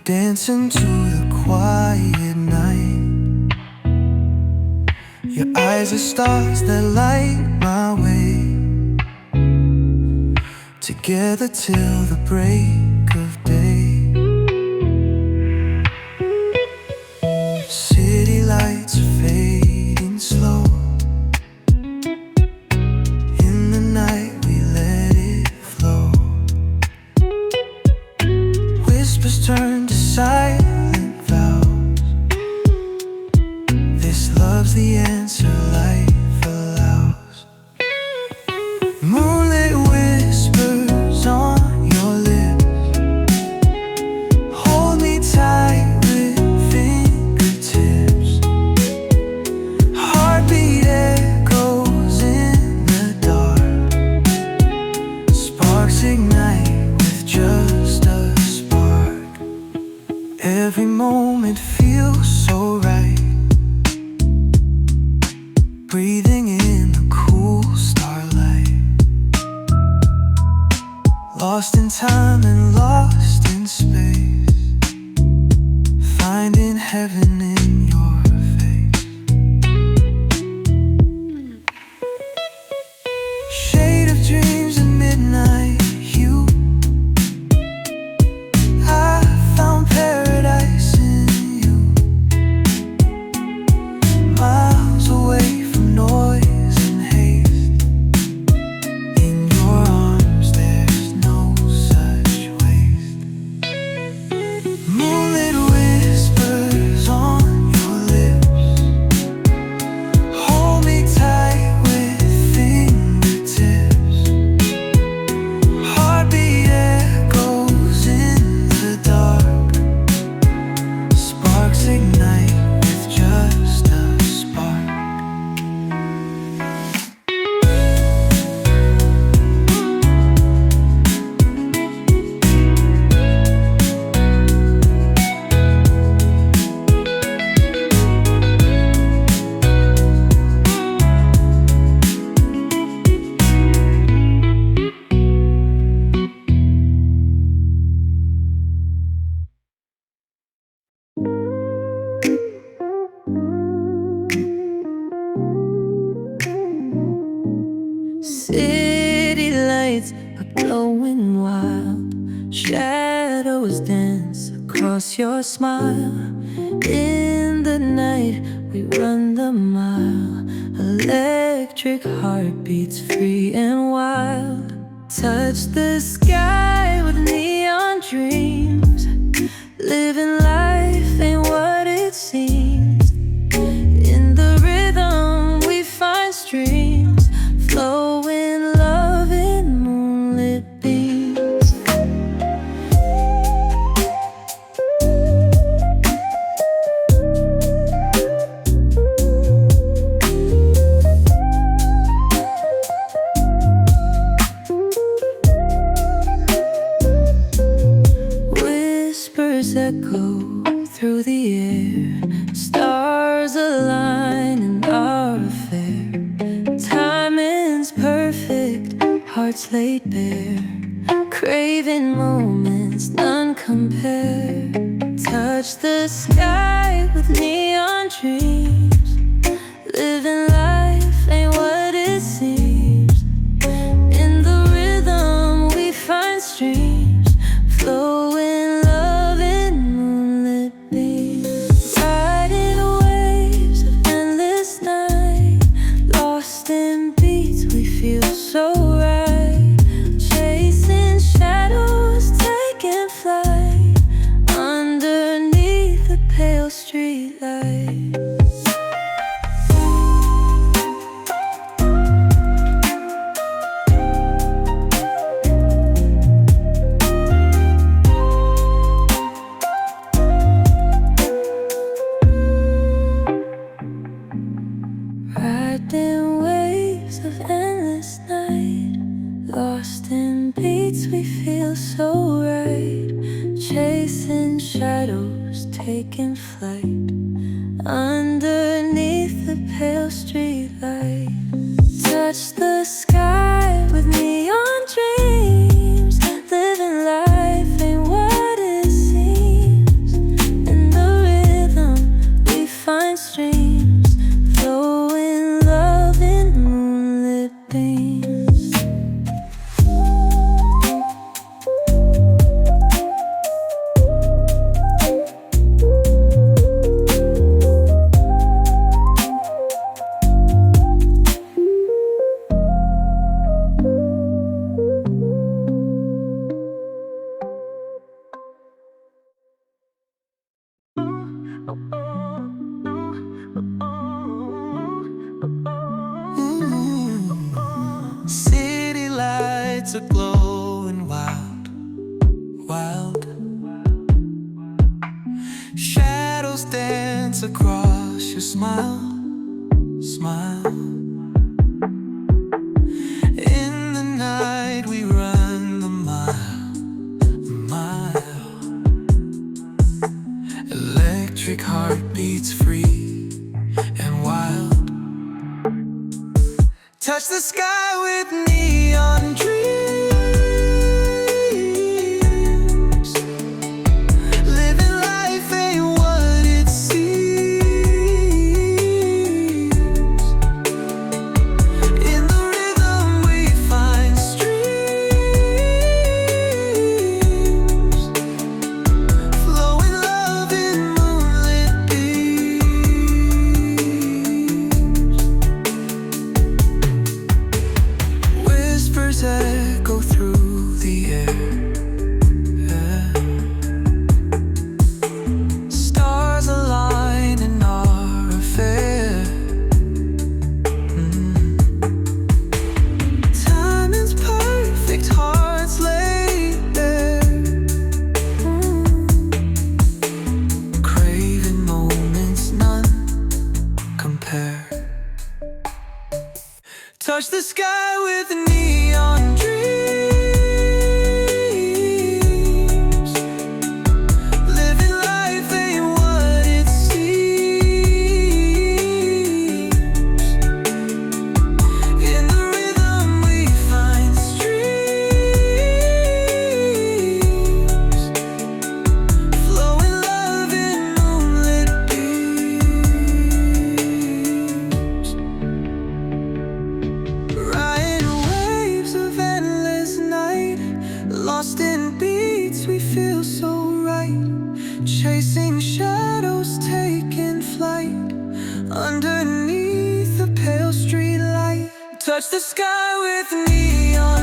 dancing to the quiet night. Your eyes are stars that light my way, together till the break of day. City lights are fading slow. In the night we let it flow. Whispers turn to silent vows. This love's the answer life allows. Moonlit whispers on your lips. Hold me tight with fingertips. Heartbeat echoes in the dark. Sparks ignite with just a spark. Every moment feels so right. Breathing in the cool starlight. Lost in time and lost in space. Finding heaven in your face. Shade of dreams and midnight hue. I found paradise in you. Miles away from noise and haste. In your arms there's no such waste. Moonlit whispers on your lips. Hold me tight with fingertips. Heartbeat echoes in the dark. Sparks ignite with just a spark. City lights are glowing wild. Shadows dance across your smile. In the night we run the mile. Electric heartbeats free and wild. Touch the sky with neon dreams. Living life ain't what it seems. In the rhythm we find streams. Flowing love in moonlit beams. Whispers echo through the air. Stars align in our affair. Timing's perfect, hearts laid bare. Craving moments none compare. Touch the sky with neon dreams. Living life ain't what it seems. In the rhythm we find streams. Flowing love in moonlit beams. Riding waves of endless night. Lost in beats we feel so right. Chasing shadows taking flight. Underneath the pale street light. Riding waves of endless night. Lost in beats we feel so right. Chasing shadows taking flight. Underneath the pale street light. Touch the sky with neon dreams. Living life ain't what it seems. City lights are glowing wild, wild. Shadows dance across your smile, smile. In the night we run the mile, mile. Electric heartbeats free and wild. Touch the sky with neon dreams. Living life ain't what it seems. In the rhythm we find streams, flowing love in moonlit beams. Whispers echo through the air. Stars align in our affair. Timing's perfect, hearts laid bare. Craving moments none compare. Touch the sky with neon dreams. Living life ain't what it seems. In the rhythm we find streams, flowing love in moonlit beams. Riding waves of endless night, lost in beats we feel so right. Chasing shadows, taking flight underneath the pale street light. Touch the sky with neon